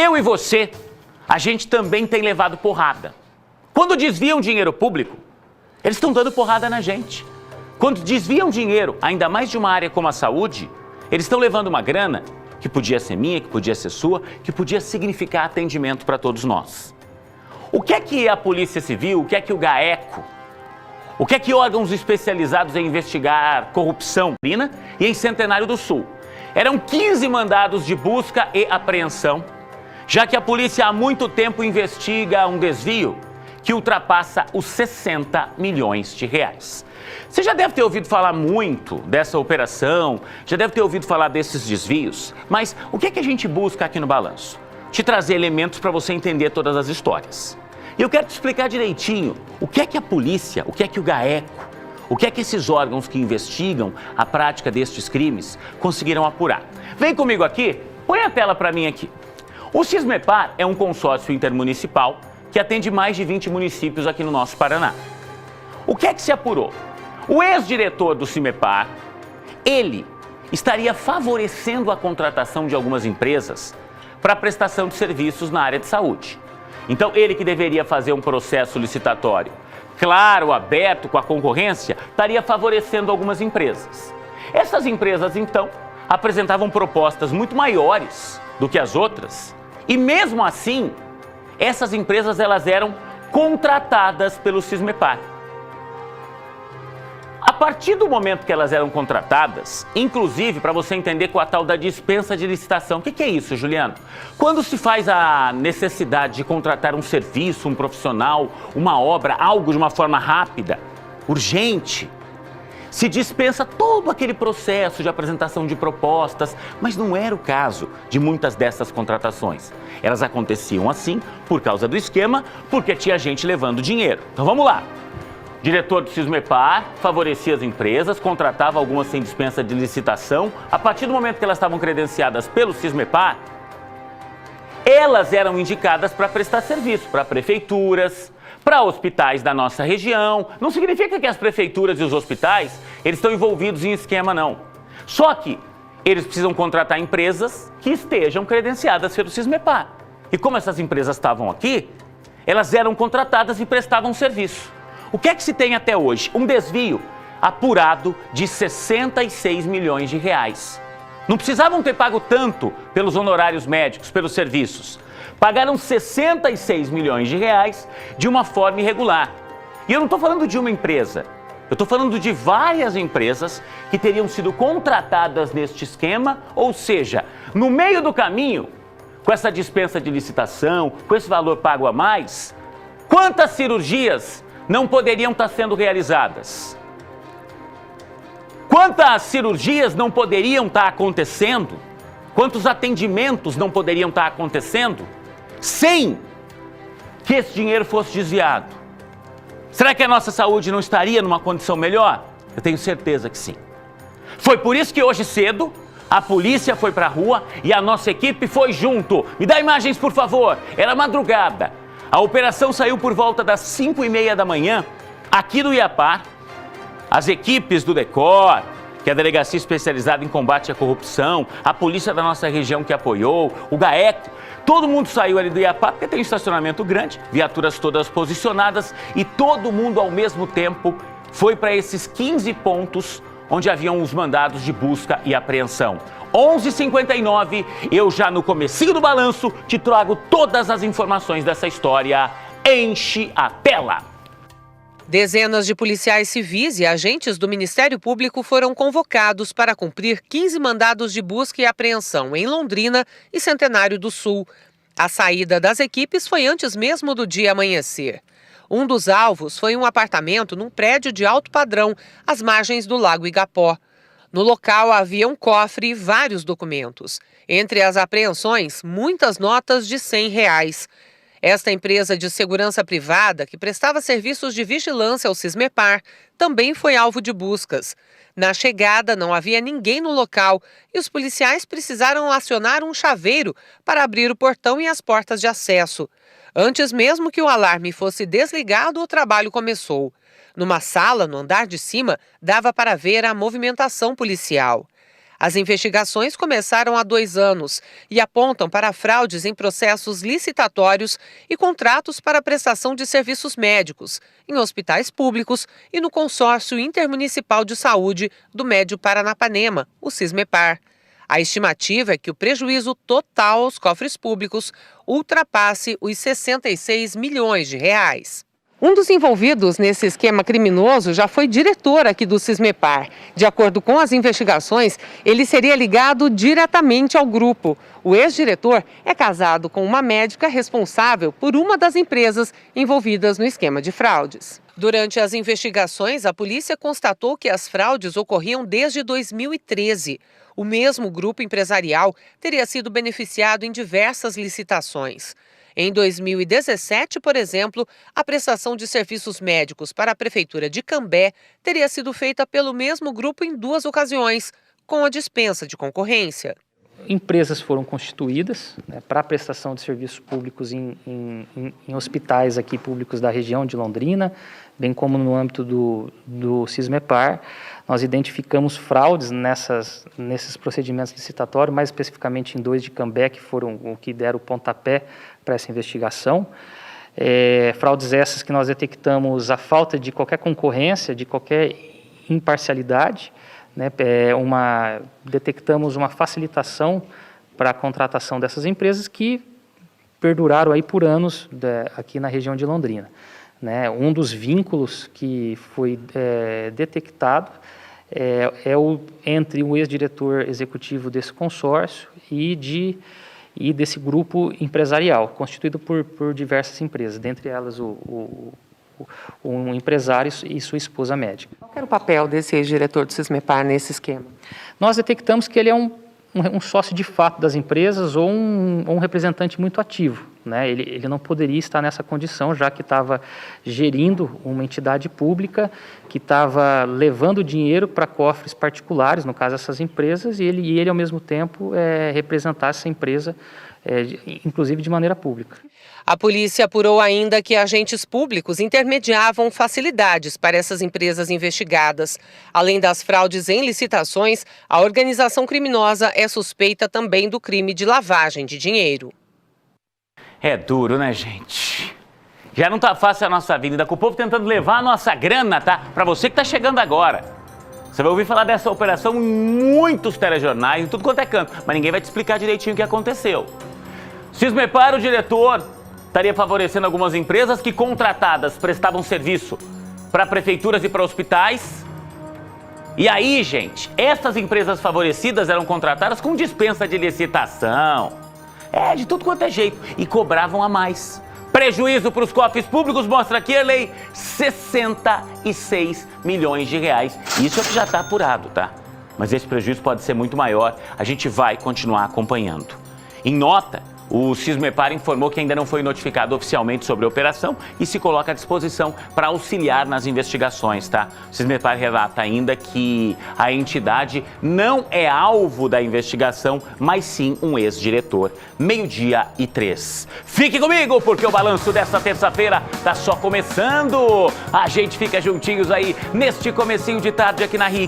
Eu e você, a gente também tem levado porrada. Quando desviam dinheiro público, eles estão dando porrada na gente. Quando desviam dinheiro, ainda mais de uma área como a saúde, eles estão levando uma grana que podia ser minha, que podia ser sua, que podia significar atendimento para todos nós. O que é que a Polícia Civil, o que é que o GAECO, o que é que órgãos especializados em investigar corrupção e em Centenário do Sul? Eram 15 mandados de busca e apreensão, já que a polícia há muito tempo investiga um desvio que ultrapassa os 60 milhões de reais. Você já deve ter ouvido falar muito dessa operação, já deve ter ouvido falar desses desvios, mas o que é que a gente busca aqui no Balanço? Te trazer elementos para você entender todas as histórias. E eu quero te explicar direitinho o que é que a polícia, o que é que o GAECO, o que é que esses órgãos que investigam a prática destes crimes conseguiram apurar. Vem comigo aqui, põe a tela para mim aqui. O Cismepar é um consórcio intermunicipal que atende mais de 20 municípios aqui no nosso Paraná. O que é que se apurou? O ex-diretor do Cismepar, ele estaria favorecendo a contratação de algumas empresas para prestação de serviços na área de saúde. Então, ele que deveria fazer um processo licitatório claro, aberto, com a concorrência, estaria favorecendo algumas empresas. Essas empresas, então, apresentavam propostas muito maiores do que as outras e, mesmo assim, essas empresas elas eram contratadas pelo Cismepar. A partir do momento que elas eram contratadas, inclusive para você entender com a tal da dispensa de licitação. O que é isso, Juliano? Quando se faz a necessidade de contratar um serviço, um profissional, uma obra, algo de uma forma rápida, urgente, se dispensa todo aquele processo de apresentação de propostas, mas não era o caso de muitas dessas contratações. Elas aconteciam assim por causa do esquema, porque tinha gente levando dinheiro. Então vamos lá. Diretor do Cismepar favorecia as empresas, contratava algumas sem dispensa de licitação. A partir do momento que elas estavam credenciadas pelo Cismepar, elas eram indicadas para prestar serviço para prefeituras, para hospitais da nossa região. Não significa que as prefeituras e os hospitais eles estão envolvidos em esquema, não. Só que eles precisam contratar empresas que estejam credenciadas pelo Cismepar. E como essas empresas estavam aqui, elas eram contratadas e prestavam serviço. O que é que se tem até hoje? Um desvio apurado de 66 milhões de reais. Não precisavam ter pago tanto pelos honorários médicos, pelos serviços. Pagaram 66 milhões de reais de uma forma irregular. E eu não estou falando de uma empresa. Eu estou falando de várias empresas que teriam sido contratadas neste esquema, ou seja, no meio do caminho, com essa dispensa de licitação, com esse valor pago a mais, quantas cirurgias não poderiam estar sendo realizadas? Quantas cirurgias não poderiam estar acontecendo? Quantos atendimentos não poderiam estar acontecendo sem que esse dinheiro fosse desviado? Será que a nossa saúde não estaria numa condição melhor? Eu tenho certeza que sim. Foi por isso que hoje cedo a polícia foi para a rua e a nossa equipe foi junto. Me dá imagens, por favor. Era madrugada. A operação saiu por volta das 5h30 da manhã, aqui no Iapar. As equipes do DECOR, que é a Delegacia Especializada em Combate à Corrupção, a polícia da nossa região que apoiou, o GAECO, todo mundo saiu ali do Iapar, porque tem um estacionamento grande, viaturas todas posicionadas, e todo mundo ao mesmo tempo foi para esses 15 pontos onde haviam os mandados de busca e apreensão. 11h59, eu já no comecinho do balanço te trago todas as informações dessa história. Enche a tela! Dezenas de policiais civis e agentes do Ministério Público foram convocados para cumprir 15 mandados de busca e apreensão em Londrina e Centenário do Sul. A saída das equipes foi antes mesmo do dia amanhecer. Um dos alvos foi um apartamento num prédio de alto padrão, às margens do Lago Igapó. No local havia um cofre e vários documentos. Entre as apreensões, muitas notas de R$100. Esta empresa de segurança privada, que prestava serviços de vigilância ao Cismepar, também foi alvo de buscas. Na chegada, não havia ninguém no local e os policiais precisaram acionar um chaveiro para abrir o portão e as portas de acesso. Antes mesmo que o alarme fosse desligado, o trabalho começou. Numa sala, no andar de cima, dava para ver a movimentação policial. As investigações começaram há 2 anos e apontam para fraudes em processos licitatórios e contratos para prestação de serviços médicos, em hospitais públicos e no Consórcio Intermunicipal de Saúde do Médio Paranapanema, o Sismepar. A estimativa é que o prejuízo total aos cofres públicos ultrapasse os 66 milhões de reais. Um dos envolvidos nesse esquema criminoso já foi diretor aqui do Sismepar. De acordo com as investigações, ele seria ligado diretamente ao grupo. O ex-diretor é casado com uma médica responsável por uma das empresas envolvidas no esquema de fraudes. Durante as investigações, a polícia constatou que as fraudes ocorriam desde 2013. O mesmo grupo empresarial teria sido beneficiado em diversas licitações. Em 2017, por exemplo, a prestação de serviços médicos para a Prefeitura de Cambé teria sido feita pelo mesmo grupo em 2 ocasiões, com a dispensa de concorrência. Empresas foram constituídas, né, para a prestação de serviços públicos em hospitais aqui públicos da região de Londrina, bem como no âmbito do Sismepar. Nós identificamos fraudes nesses procedimentos licitatórios, mais especificamente em 2 de Cambé, que foram o que deram o pontapé para essa investigação. Fraudes essas que nós detectamos a falta de qualquer concorrência, de qualquer imparcialidade, né, detectamos uma facilitação para a contratação dessas empresas que perduraram aí por anos aqui na região de Londrina. Né? Um dos vínculos que foi detectado entre o ex-diretor executivo desse consórcio e desse grupo empresarial, constituído por diversas empresas, dentre elas um empresário e sua esposa médica. Qual era o papel desse ex-diretor do Sismepar nesse esquema? Nós detectamos que ele é um sócio de fato das empresas ou um representante muito ativo. Né? Ele não poderia estar nessa condição, já que estava gerindo uma entidade pública, que estava levando dinheiro para cofres particulares, no caso essas empresas, e ele ao mesmo tempo representar essa empresa, inclusive de maneira pública. A polícia apurou ainda que agentes públicos intermediavam facilidades para essas empresas investigadas. Além das fraudes em licitações, a organização criminosa é suspeita também do crime de lavagem de dinheiro. É duro, né, gente? Já não tá fácil a nossa vida, ainda com o povo tentando levar a nossa grana, tá? Pra você que tá chegando agora. Você vai ouvir falar dessa operação em muitos telejornais, em tudo quanto é canto, mas ninguém vai te explicar direitinho o que aconteceu. Sismepar, o diretor, estaria favorecendo algumas empresas que, contratadas, prestavam serviço para prefeituras e para hospitais. E aí, gente, essas empresas favorecidas eram contratadas com dispensa de licitação. De tudo quanto é jeito. E cobravam a mais. Prejuízo para os cofres públicos, mostra aqui a lei, 66 milhões de reais. Isso é o que já está apurado, tá? Mas esse prejuízo pode ser muito maior. A gente vai continuar acompanhando. Em nota, o Sismepar informou que ainda não foi notificado oficialmente sobre a operação e se coloca à disposição para auxiliar nas investigações, tá? O Sismepar relata ainda que a entidade não é alvo da investigação, mas sim um ex-diretor. 12:03. Fique comigo, porque o balanço desta terça-feira tá só começando. A gente fica juntinhos aí neste comecinho de tarde aqui na RIC.